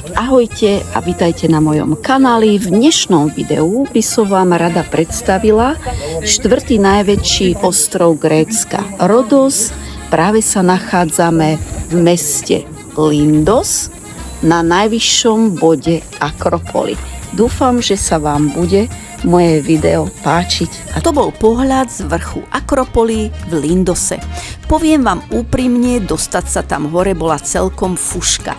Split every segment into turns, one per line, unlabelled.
Ahojte a vítajte na mojom kanáli. V dnešnom videu by som vám rada predstavila štvrtý najväčší ostrov Grécka, Rodos. Práve sa nachádzame v meste Lindos na najvyššom bode Akropoly. Dúfam, že sa vám bude moje video páčiť. A to bol pohľad z vrchu Akropoly v Lindose. Poviem vám úprimne, dostať sa tam hore bola celkom fuška.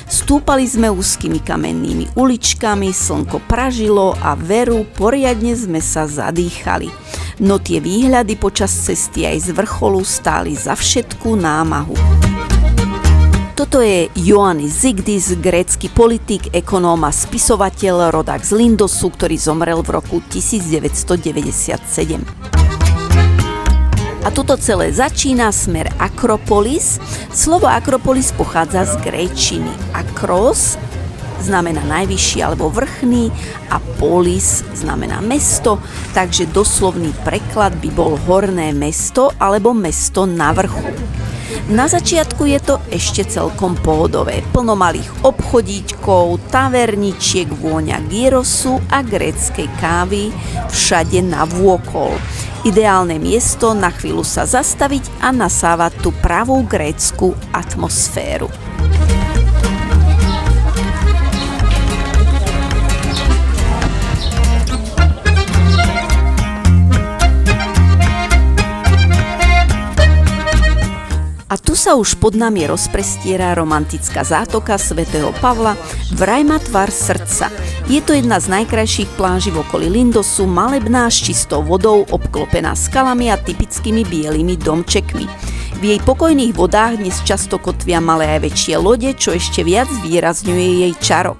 Stúpali sme úzkými kamennými uličkami, slnko pražilo a veru, poriadne sme sa zadýchali. No tie výhľady počas cesty aj z vrcholu stáli za všetku námahu. Toto je Ioannis Zigdis, grécky politik, ekonóm a spisovateľ, rodák z Lindosu, ktorý zomrel v roku 1997. A toto celé začína smer Akropolis. Slovo Akropolis pochádza z gréčiny. Akros znamená najvyšší alebo vrchný a polis znamená mesto, takže doslovný preklad by bol horné mesto alebo mesto na vrchu. Na začiatku je to ešte celkom pohodové, plno malých obchodíčkov, taverničiek, vôňa gyrosu a gréckej kávy všade navôkol. Ideálne miesto na chvíľu sa zastaviť a nasávať tú pravú grécku atmosféru. A tu sa už pod nami rozprestiera romantická zátoka svätého Pavla, vraj má tvar srdca. Je to jedna z najkrajších pláží v okolí Lindosu, malebná s čistou vodou, obklopená skalami a typickými bielými domčekmi. V jej pokojných vodách dnes často kotvia malé aj väčšie lode, čo ešte viac výrazňuje jej čaro.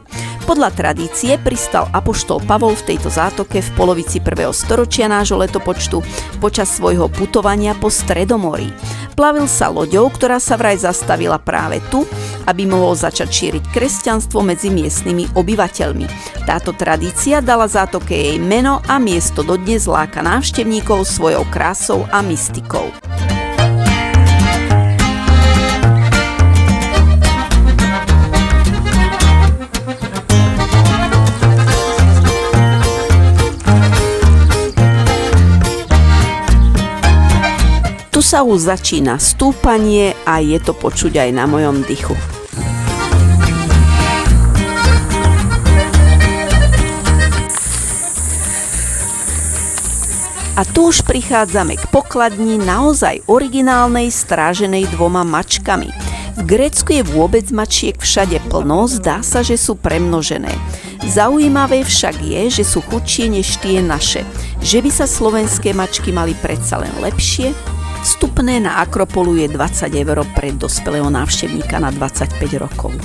Podľa tradície pristal apoštol Pavol v tejto zátoke v polovici 1. storočia nášho letopočtu počas svojho putovania po Stredomorí. Plavil sa loďou, ktorá sa vraj zastavila práve tu, aby mohol začať šíriť kresťanstvo medzi miestnymi obyvateľmi. Táto tradícia dala zátoke jej meno a miesto dodnes láka návštevníkov svojou krásou a mystikou. Tu sa už začína stúpanie a je to počuť aj na mojom dychu. A tu už prichádzame k pokladni naozaj originálnej, stráženej 2 mačkami. V Grécku je vôbec mačiek všade plno, zdá sa, že sú premnožené. Zaujímavé však je, že sú chudšie než tie naše. Že by sa slovenské mačky mali predsa len lepšie? Vstupné na Akropolu je 20 € pre dospelého návštevníka na 25 rokov.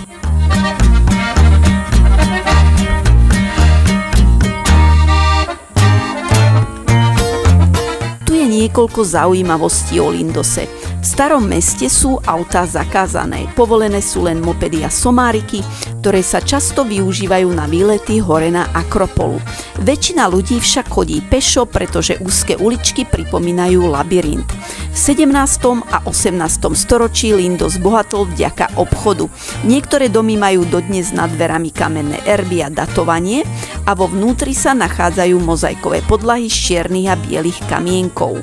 Tu je niekoľko zaujímavostí o Lindose. V starom meste sú autá zakázané, povolené sú len mopedy a somáriky, ktoré sa často využívajú na výlety hore na Akropolu. Väčšina ľudí však chodí pešo, pretože úzke uličky pripomínajú labyrint. V 17. a 18. storočí Lindos bohatol vďaka obchodu. Niektoré domy majú dodnes nad dverami kamenné erby a datovanie a vo vnútri sa nachádzajú mozaikové podlahy z čiernych a bielých kamienkov.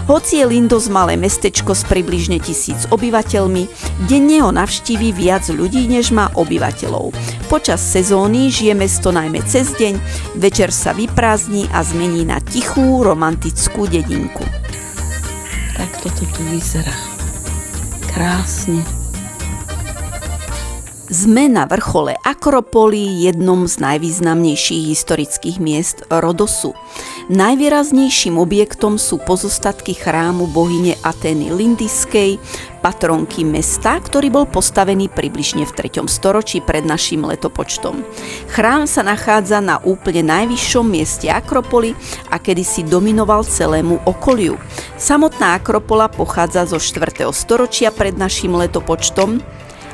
Hoci je Lindos malé mestečko s približne 1000 obyvateľmi, denne ho navštíví viac ľudí, než má obyvateľov. Počas sezóny žije mesto najmä cez deň, večer sa vyprázdni a zmení na tichú, romantickú dedinku. Tak toto tu vyzerá. Krásne. Sme na vrchole Akropoly, jednom z najvýznamnejších historických miest Rodosu. Najvýraznejším objektom sú pozostatky chrámu bohyne Atény Lindiskej, patronky mesta, ktorý bol postavený približne v 3. storočí pred naším letopočtom. Chrám sa nachádza na úplne najvyššom mieste Akropoly a kedysi dominoval celému okoliu. Samotná Akropola pochádza zo 4. storočia pred naším letopočtom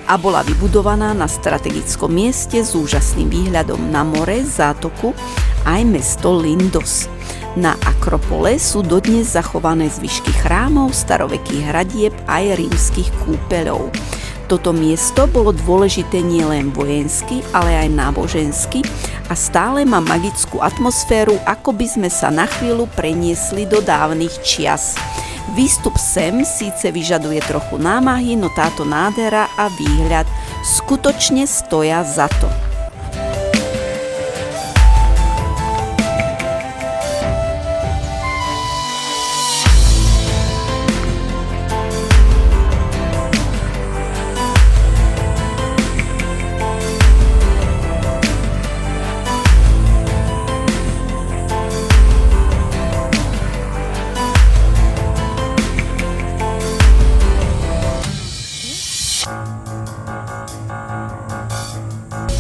a bola vybudovaná na strategickom mieste s úžasným výhľadom na more, zátoku aj mesto Lindos. Na Akropole sú dodnes zachované zvyšky chrámov, starovekých hradieb aj rímskych kúpeľov. Toto miesto bolo dôležité nielen vojensky, ale aj nábožensky a stále má magickú atmosféru, ako by sme sa na chvíľu preniesli do dávnych čias. Výstup sem síce vyžaduje trochu námahy, no táto nádhera a výhľad skutočne stoja za to.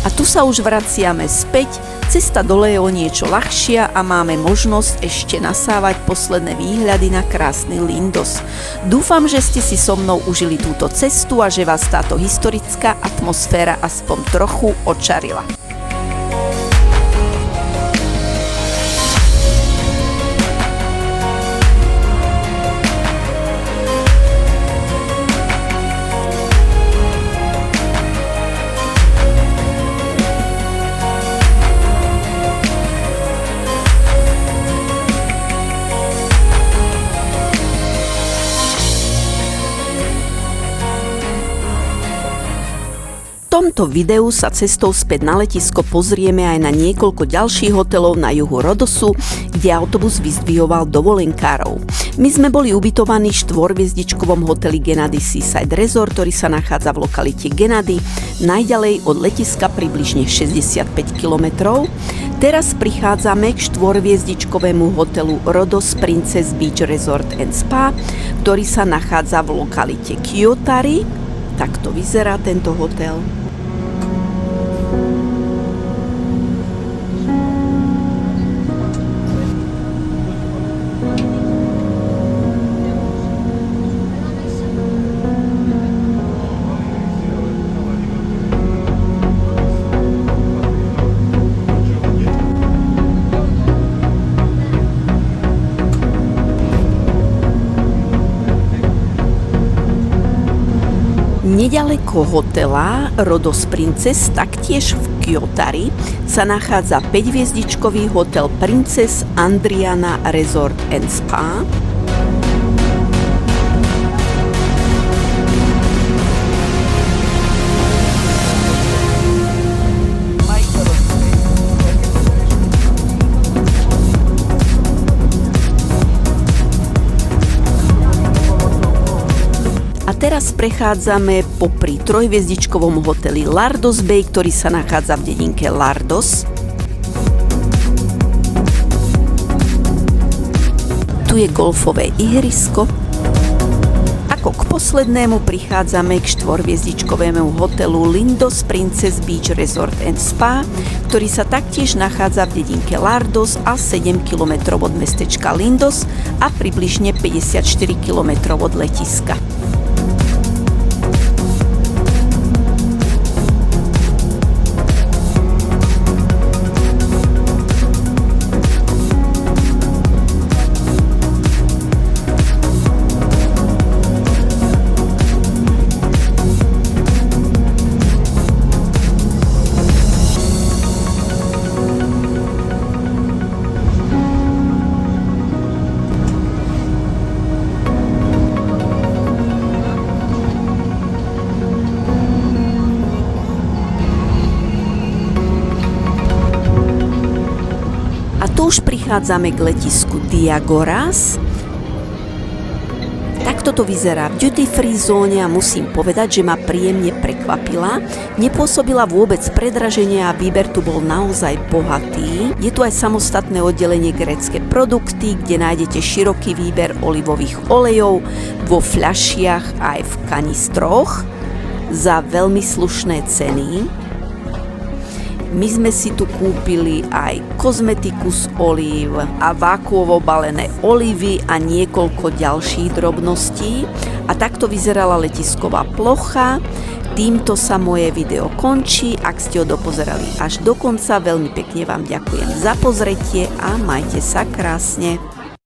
A tu sa už vraciame späť, cesta dole je o niečo ľahšia a máme možnosť ešte nasávať posledné výhľady na krásny Lindos. Dúfam, že ste si so mnou užili túto cestu a že vás táto historická atmosféra aspoň trochu očarila. V tomto videu sa cestou späť na letisko pozrieme aj na niekoľko ďalších hotelov na juhu Rodosu, kde autobus vyzdvihoval dovolenkárov. My sme boli ubytovaní v 4-hviezdičkovom hoteli Gennady Seaside Resort, ktorý sa nachádza v lokalite Gennady, najďalej od letiska približne 65 km. Teraz prichádzame k 4-hviezdičkovému hotelu Rhodos Princess Beach Resort and Spa, ktorý sa nachádza v lokalite Kyotari. Takto vyzerá tento hotel. Nedaleko hotela Rhodos Princess, taktiež v Kyotari, sa nachádza 5-hviezdičkový hotel Princess Andriana Resort and Spa. A teraz prechádzame popri 3-hviezdičkovom hoteli Lardos Bay, ktorý sa nachádza v dedinke Lardos. Tu je golfové ihrisko. Ako k poslednému prichádzame k 4-hviezdičkovému hotelu Lindos Princess Beach Resort and Spa, ktorý sa taktiež nachádza v dedinke Lardos a 7 km od mestečka Lindos a približne 54 km od letiska. Tu už prichádzame k letisku Diagoras. Takto to vyzerá v duty free zóne a musím povedať, že ma príjemne prekvapila. Nepôsobila vôbec predraženie a výber tu bol naozaj bohatý. Je tu aj samostatné oddelenie grécke produkty, kde nájdete široký výber olivových olejov vo fľašiach aj v kanistroch za veľmi slušné ceny. My sme si tu kúpili aj kozmetiku z olív a vákuovo balené olivy a niekoľko ďalších drobností. A takto vyzerala letisková plocha. Týmto sa moje video končí. Ak ste ho dopozerali až do konca, veľmi pekne vám ďakujem za pozretie a majte sa krásne.